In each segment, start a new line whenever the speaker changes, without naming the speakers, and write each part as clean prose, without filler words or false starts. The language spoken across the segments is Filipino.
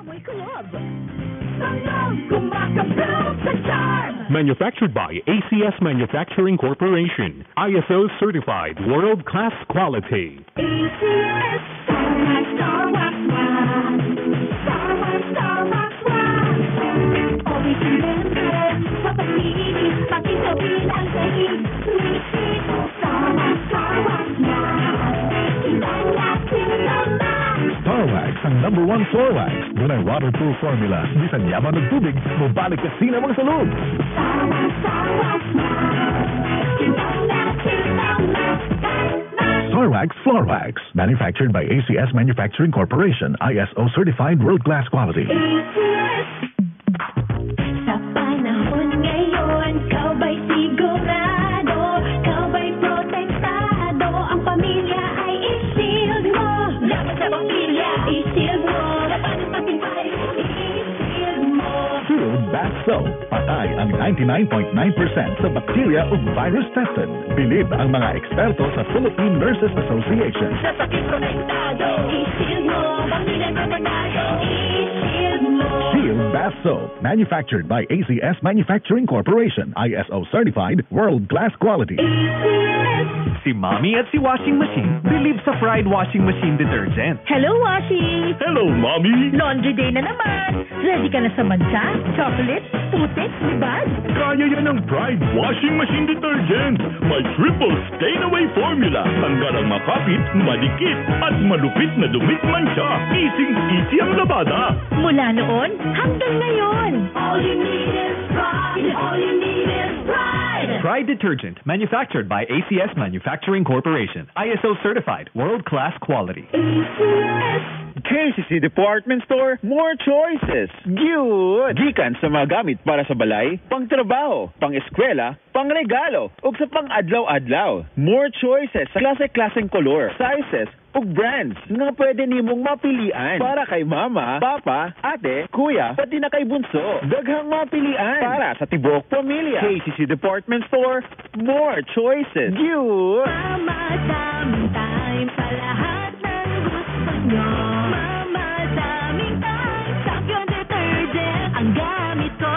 Amoy kulob. Kumakabog sa charm.
Manufactured by ACS Manufacturing Corporation. ISO certified world-class quality.
ACS Star Wax Wax. Star Wax Wax. Always remember, sa pag-ibig, pakitawin ang sahig. Tumisip, Star Wax Wax. Ilan natin naman.
Star Wax, ang number one floor wax. Doon ang waterproof formula. Di sa yaman ng tubig, mabalik ka sinamang sa loob.
Star Wax. Ilan natin naman.
Star Wax Floor Wax. Manufactured by ACS Manufacturing Corporation. ISO certified world-class quality.
Sa panahon ngayon, ikaw ba'y sigurado? Ikaw ba'y protektado? Ang pamilya ay i-shield mo. Laban sa pamilya, i-shield mo. Laban sa pamilya, i-shield mo.
Shield Bath Soap. Patay ang 99.9% sa bacteria o virus tested. Bilib ang mga eksperto sa Philippine Nurses Association.
Sa sakit protektado, i-shield mo. Pamilya protektado, i-shield mo.
Shield Bath Soap. Manufactured by ACS Manufacturing Corporation. ISO certified world-class quality.
Si Mommy at si Washing Machine believe sa Pride Washing Machine Detergent.
Hello, Washi!
Hello, Mommy!
Laundry day na naman! Ready ka na sa mancha, chocolate, putik, libad?
Kaya yan ang Pride Washing Machine Detergent. May triple stain-away formula. Hanggang ang makapit, madikit, at malupit na dumit mancha. Easy ang labada.
Mula noon hanggang ngayon.
All you need is pride. All you need is pride.
Pride Detergent, manufactured by ACS Manufacturing Corporation. ISO certified, world-class quality.
KCC Department Store, more choices. Good! Gikan sa mga gamit para sa balay, pang-trabaho, pang-eskwela, pang-regalo, ug sa pang-adlaw-adlaw. More choices sa klase-klaseng kolor, sizes, ug brands nga pwede nimong mapilian para kay mama, papa, ate, kuya, pati na kay bunso. Daghang mapilian para sa tibuok pamilya. KCC Department Store, more choices. Good!
Mama, daming time sa lahat ng gusto nyo. Mama, daming time. Champion Detergent ang gamit ko.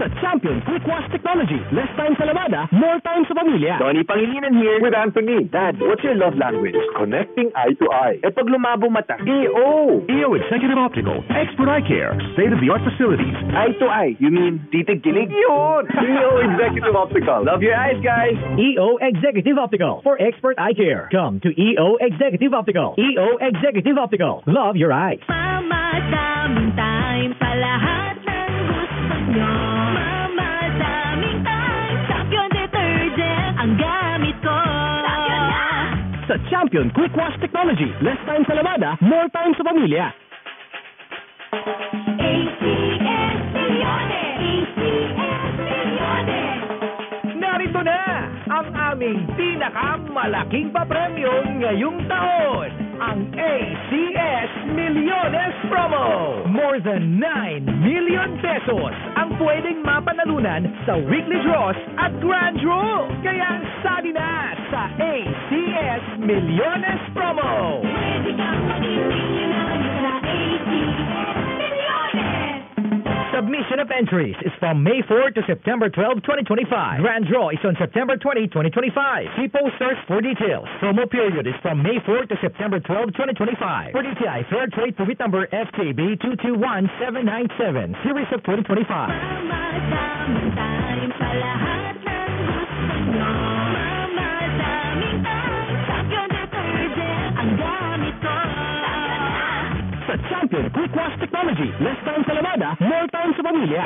Sa Champion Quick Wash Technology. Less time sa labada, more time sa pamilya.
Donnie Pangilinan here with Anthony. Dad, what's your love language? Connecting eye to eye. Eh pag lumabo mata, EO.
EO Executive Optical. Expert eye care. State-of-the-art facilities.
Eye to eye, you mean titig-kilig? Yun! EO Executive Optical. Love your eyes, guys.
EO Executive Optical for expert eye care. Come to EO Executive Optical. EO Executive Optical. Love your eyes.
Mama, daming time sa lahat ng gusto nyo. Mama, daming time. Champion Detergent ang gamit ko.
Sa Champion Quick Wash Technology. Less time sa labada, more time sa pamilya.
ACS Millones. ACS Millones.
Narito na ang aming pinakamalaking papremyo ngayong taon. Ang ACS Millones Promo. More than 9 million pesos ang pwedeng mapanalunan sa weekly draws at grand draw. Kaya sali na sa ACS Millones Promo.
Pwede kang maging millionaire sa ACS Millones.
Submission of entries is from May 4 to September 12, 2025. Grand draw is on September 20, 2025. See posters for details. Promo period is from May 4 to September 12, 2025. For DTI Fair Trade Permit Number FKB 221797, Series of 2025.
Mama, daming time sa lahat ng gusto nyo. Mama, daming time. Champion Detergent ang gamit ko.
Sa Champion Quick Wash Technology. Less time sa labada, more time sa pamilya.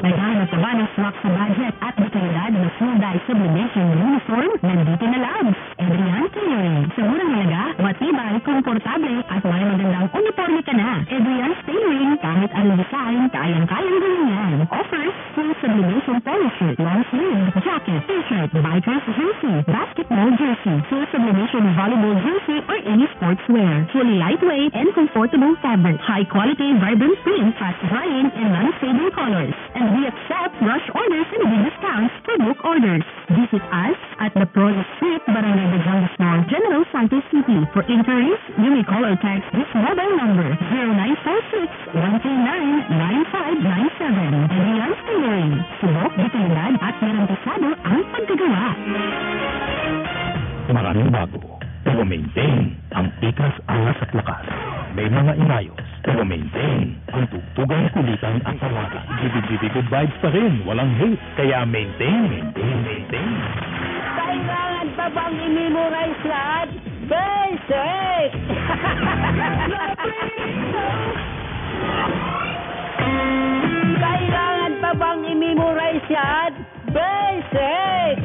Naghahanap ka ba ng swak sa budget at dekalidad na full dye sublimation uniform? Nandito na lang. Adrian Tailoring. Sa murang halaga, matibay, komportable, at may magandang uniforme ka na. Adrian Tailoring, kahit anong design, kayang-kayang gawin yan. Offers, full sublimation polo shirt, long sleeve, jacket, t-shirt, biker's jersey, basketball jersey, full sublimation volleyball jersey, or any sportswear. Fully lightweight and comfortable fabric, high quality, vibrant print, fast drying, and non-fading colors. And we accept rush orders and big discounts for bulk orders. Visit us at the Proza Street, Barangay Batangas Mall, General Santos City. For inquiries, you may call or text this mobile number 0946-139-9597. Adrian's Tailoring. Subok, detalidad at garantisado ang pagkagawa.
Maraming bago, pero maintain ang ikas, angas at lakas. May mga inayos, pero maintain ang tugtugang kulitan at tawagan. Good vibes pa rin, walang hate. Kaya maintain.
Kailangan pa bang i-memorize lahat? Basic! Kailangan pa bang i-memorize lahat? Basic!